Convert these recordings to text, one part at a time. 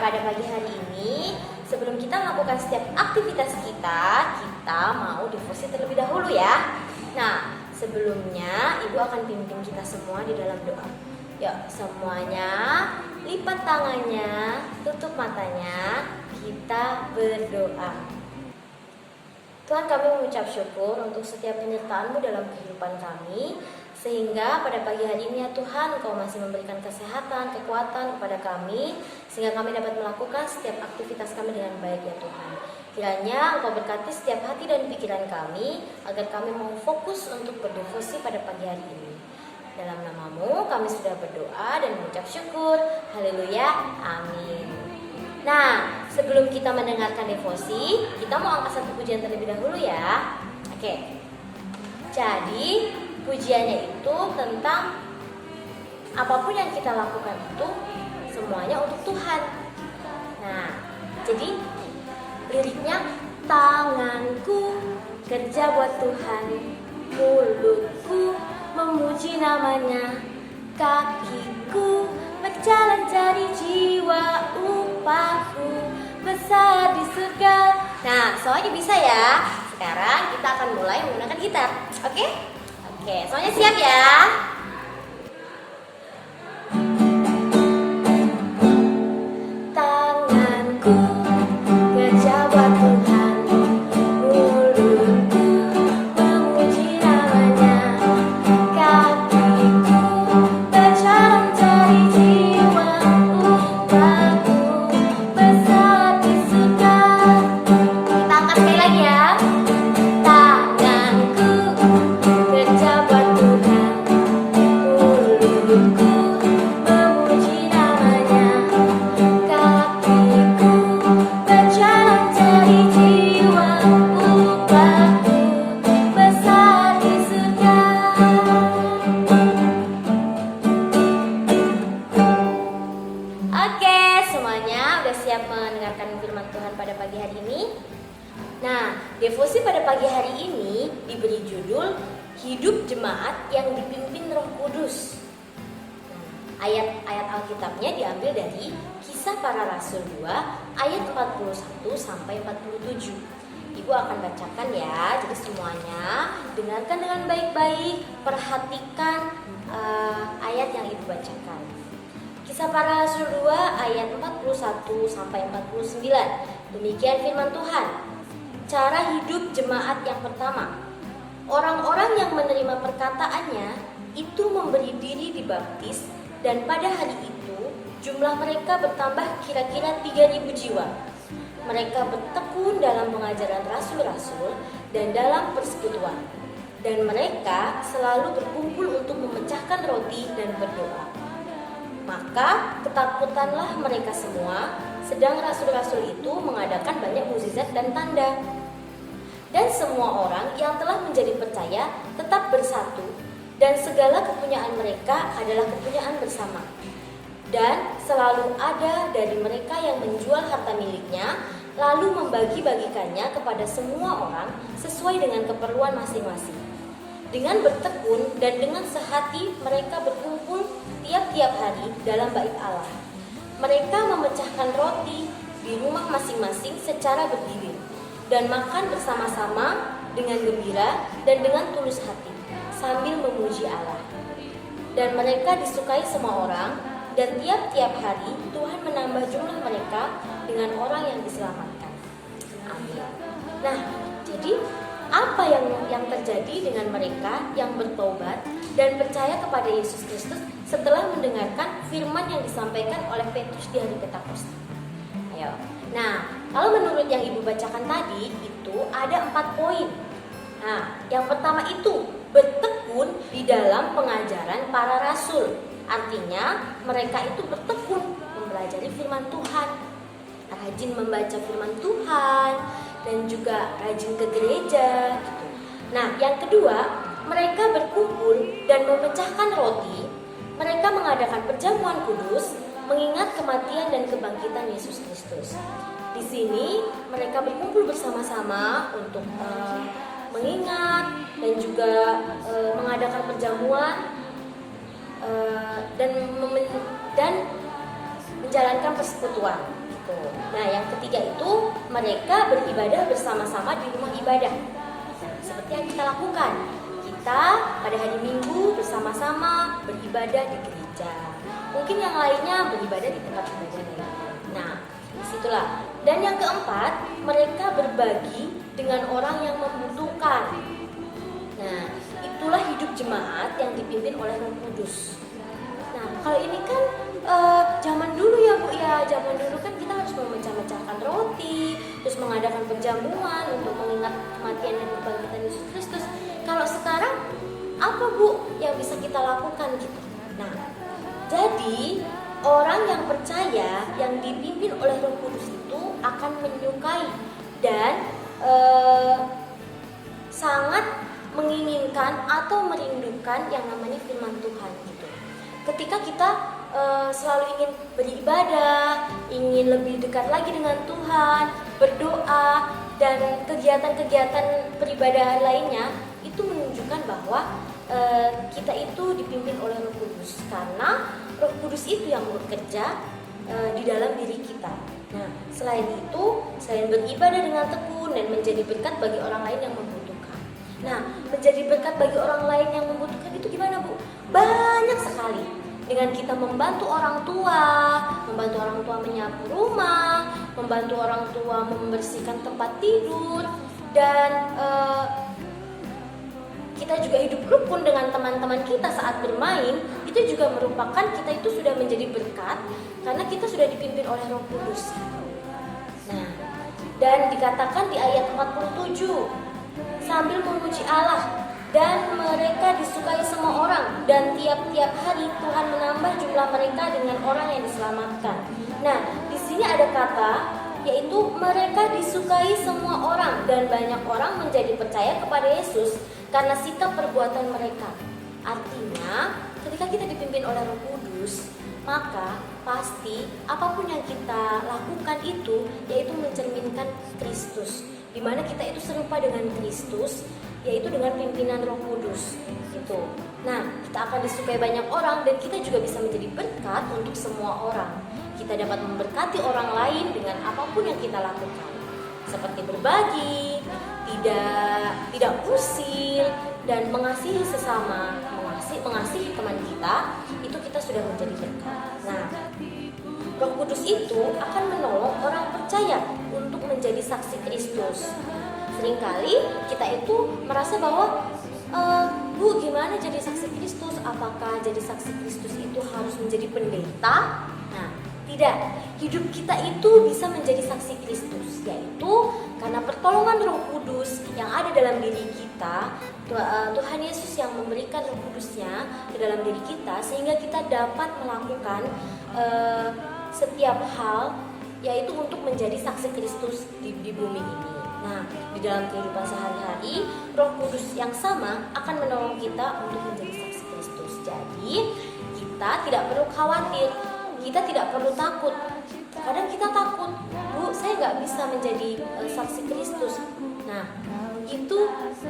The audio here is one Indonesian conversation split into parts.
pada pagi hari ini, sebelum kita melakukan setiap aktivitas kita mau devosi terlebih dahulu ya. Nah, sebelumnya Ibu akan pimpin kita semua di dalam doa. Yuk, semuanya lipat tangannya, tutup matanya, kita berdoa. Tuhan, kami mengucap syukur untuk setiap penyertaan-Mu dalam kehidupan kami, sehingga pada pagi hari ini ya Tuhan, Engkau masih memberikan kesehatan, kekuatan kepada kami, sehingga kami dapat melakukan setiap aktivitas kami dengan baik ya Tuhan. Kiranya Engkau berkati setiap hati dan pikiran kami, agar kami mau fokus untuk berdevosi pada pagi hari ini. Dalam nama-Mu kami sudah berdoa dan mengucap syukur. Haleluya, amin. Nah, sebelum kita mendengarkan devosi, kita mau angkat satu pujian terlebih dahulu ya. Oke. Jadi, pujiannya itu tentang apapun yang kita lakukan itu semuanya untuk Tuhan. Nah, jadi liriknya, tanganku kerja buat Tuhan, mulutku memuji namanya, kakiku berjalan cari jiwa, upahku besar di surga. Nah, semuanya bisa ya. Sekarang kita akan mulai menggunakan gitar. Oke, semuanya siap ya? Tanganku kerja buat Tuhan, mulutku memuji namanya, kakiku berjalan cari jiwa, upahku besar di surga. Kita angkat sekali lagi ya. Tanganku kerja buat Tuhan, mulutku memuji namanya, kakiku berjalan cari jiwa, upahku besar di surga. Oke, semuanya udah siap mendengarkan firman Tuhan pada pagi hari ini? Nah, devosi pada pagi hari ini diberi judul Hidup Jemaat yang Dipimpin Roh Kudus. Nah, ayat-ayat Alkitabnya diambil dari Kisah Para Rasul 2 ayat 41 sampai 47. Ibu akan bacakan ya. Jadi semuanya dengarkan dengan baik-baik, perhatikan ayat yang Ibu bacakan. Kisah Para Rasul 2 ayat 41 sampai 49. Demikian firman Tuhan. Cara hidup jemaat yang pertama. Orang-orang yang menerima perkataannya itu memberi diri dibaptis, dan pada hari itu jumlah mereka bertambah kira-kira 3.000 jiwa. Mereka bertekun dalam pengajaran rasul-rasul dan dalam persekutuan, dan mereka selalu berkumpul untuk memecahkan roti dan berdoa. Maka ketakutanlah mereka semua, sedang rasul-rasul itu mengadakan banyak mukjizat dan tanda. Dan semua orang yang telah menjadi percaya tetap bersatu, dan segala kepunyaan mereka adalah kepunyaan bersama. Dan selalu ada dari mereka yang menjual harta miliknya, lalu membagi-bagikannya kepada semua orang sesuai dengan keperluan masing-masing. Dengan bertekun dan dengan sehati mereka berkumpul tiap-tiap hari dalam bait Allah. Mereka memecahkan roti di rumah masing-masing secara berdiri, dan makan bersama-sama dengan gembira dan dengan tulus hati, sambil memuji Allah. Dan mereka disukai semua orang, dan tiap-tiap hari Tuhan menambah jumlah mereka dengan orang yang diselamatkan. Amin. Nah, jadi apa yang terjadi dengan mereka yang bertobat dan percaya kepada Yesus Kristus setelah mendengarkan firman yang disampaikan oleh Petrus di hari Pentakosta? Ayo. Nah, kalau menurut yang Ibu bacakan tadi, itu ada 4 poin. Nah, yang pertama itu bertekun di dalam pengajaran para rasul. Artinya mereka itu bertekun mempelajari firman Tuhan, rajin membaca firman Tuhan, dan juga rajin ke gereja gitu. Nah, yang kedua, mereka berkumpul dan memecahkan roti. Mereka mengadakan perjamuan kudus, mengingat kematian dan kebangkitan Yesus Kristus. Di sini mereka berkumpul bersama-sama untuk mengingat dan juga mengadakan perjamuan dan menjalankan persekutuan. gitu. Nah, yang ketiga itu mereka beribadah bersama-sama di rumah ibadah. Seperti yang kita lakukan. Kita pada hari Minggu bersama-sama beribadah di gereja. Mungkin yang lainnya beribadah di tempat ibadah lainnya. Nah, disitulah. Dan yang keempat, mereka berbagi dengan orang yang membutuhkan. Nah, itulah hidup jemaat yang dipimpin oleh Roh Kudus. Nah, kalau ini kan zaman dulu ya Bu ya, zaman dulu kan kita harus memecah-mecahkan roti, terus mengadakan penjamuan untuk mengingat kematian dan kebangkitan Yesus Kristus. Kalau sekarang apa Bu yang bisa kita lakukan gitu? Nah, jadi orang yang percaya yang dipimpin oleh Roh Kudus itu akan menyukai dan sangat menginginkan atau merindukan yang namanya firman Tuhan gitu. Ketika kita selalu ingin beribadah, ingin lebih dekat lagi dengan Tuhan, berdoa, dan kegiatan-kegiatan peribadahan lainnya, itu menunjukkan bahwa kita itu dipimpin oleh Roh Kudus, karena Roh Kudus itu yang bekerja di dalam diri kita. Nah, selain itu, selain beribadah dengan tekun dan menjadi berkat bagi orang lain yang membutuhkan. Nah, menjadi berkat bagi orang lain yang membutuhkan itu gimana Bu? Banyak sekali. Dengan kita membantu orang tua menyapu rumah, membantu orang tua membersihkan tempat tidur, dan kita juga hidup rukun dengan teman-teman kita saat bermain, itu juga merupakan kita itu sudah menjadi berkat karena kita sudah dipimpin oleh Roh Kudus. Nah, dan dikatakan di ayat 47, sambil memuji Allah, dan mereka disukai semua orang, dan tiap-tiap hari Tuhan menambah jumlah mereka dengan orang yang diselamatkan. Nah, di sini ada kata yaitu mereka disukai semua orang, dan banyak orang menjadi percaya kepada Yesus karena sikap perbuatan mereka. Artinya, ketika kita dipimpin oleh Roh Kudus, maka pasti apapun yang kita lakukan itu yaitu mencerminkan Kristus, di mana kita itu serupa dengan Kristus, yaitu dengan pimpinan Roh Kudus gitu. Nah, kita akan disukai banyak orang dan kita juga bisa menjadi berkat untuk semua orang. Kita dapat memberkati orang lain dengan apapun yang kita lakukan, seperti berbagi, tidak usil, dan mengasihi sesama, mengasihi teman kita, itu kita sudah menjadi berkat. Nah, Roh Kudus itu akan menolong orang percaya untuk menjadi saksi Kristus. Seringkali kita itu merasa bahwa Bu, gimana jadi saksi Kristus? Apakah jadi saksi Kristus itu harus menjadi pendeta? Nah, tidak. Hidup kita itu bisa menjadi saksi Kristus, yaitu karena pertolongan Roh Kudus yang ada dalam diri kita. Tuhan Yesus yang memberikan Roh Kudusnya ke dalam diri kita, sehingga kita dapat melakukan setiap hal, yaitu untuk menjadi saksi Kristus di bumi ini. Nah, di dalam kehidupan sehari-hari, Roh Kudus yang sama akan menolong kita untuk menjadi saksi Kristus. Jadi, kita tidak perlu khawatir, kita tidak perlu takut. Kadang kita takut, Bu, saya nggak bisa menjadi saksi Kristus. Nah, itu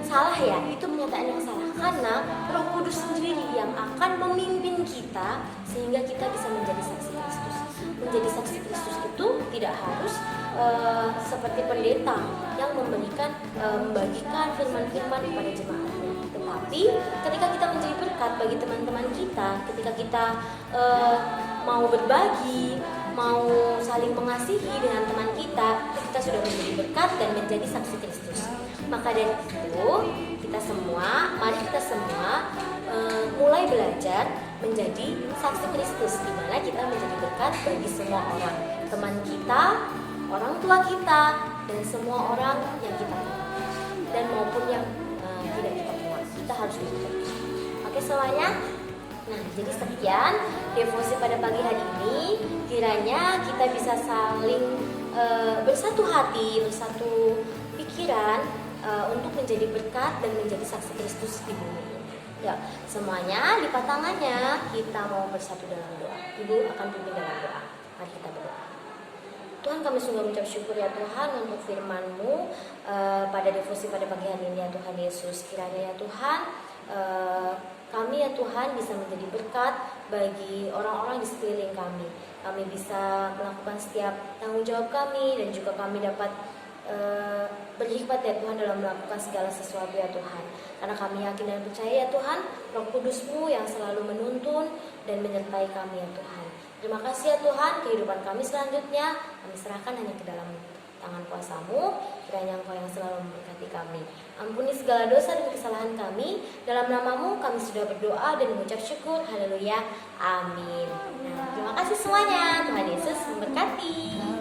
salah ya, itu pernyataan yang salah. Karena Roh Kudus sendiri yang akan memimpin kita sehingga kita bisa menjadi saksi Kristus. Menjadi saksi Kristus itu tidak harus seperti pendeta yang membagikan firman-firman kepada jemaatnya. Tetapi ketika kita menjadi berkat bagi teman-teman kita, ketika kita mau berbagi, mau saling mengasihi dengan teman kita, kita sudah menjadi berkat dan menjadi saksi Kristus. Maka dari itu, mari kita semua mulai belajar menjadi saksi Kristus, di mana kita menjadi berkat bagi semua orang, teman kita, orang tua kita, dan semua orang yang kita kenal, dan maupun yang tidak kita kenal. Kita harus berkat. Oke semuanya. Nah, jadi sekian devosi pada pagi hari ini. Kiranya kita bisa saling bersatu hati, bersatu pikiran untuk menjadi berkat dan menjadi saksi Kristus di bumi ini. Ya, semuanya lipat tangannya, kita mau bersatu dalam doa. Ibu akan pimpin dalam doa. Mari kita berdoa. Tuhan, kami sungguh mengucap syukur ya Tuhan untuk firman-Mu pada devosi pada pagi hari ini ya Tuhan Yesus. Kiranya ya Tuhan, kami ya Tuhan bisa menjadi berkat bagi orang-orang di sekeliling kami. Kami bisa melakukan setiap tanggung jawab kami, dan juga kami dapat berhikmat ya Tuhan dalam melakukan segala sesuatu ya Tuhan. Karena kami yakin dan percaya ya Tuhan, Roh Kudus-Mu yang selalu menuntun dan menyertai kami ya Tuhan. Terima kasih ya Tuhan, kehidupan kami selanjutnya kami serahkan hanya ke dalam tangan kuasa-Mu. Kiranya Engkau yang selalu memberkati kami. Ampuni segala dosa dan kesalahan kami. Dalam nama-Mu kami sudah berdoa dan mengucap syukur. Haleluya. Amin. Nah, terima kasih semuanya. Tuhan Yesus memberkati.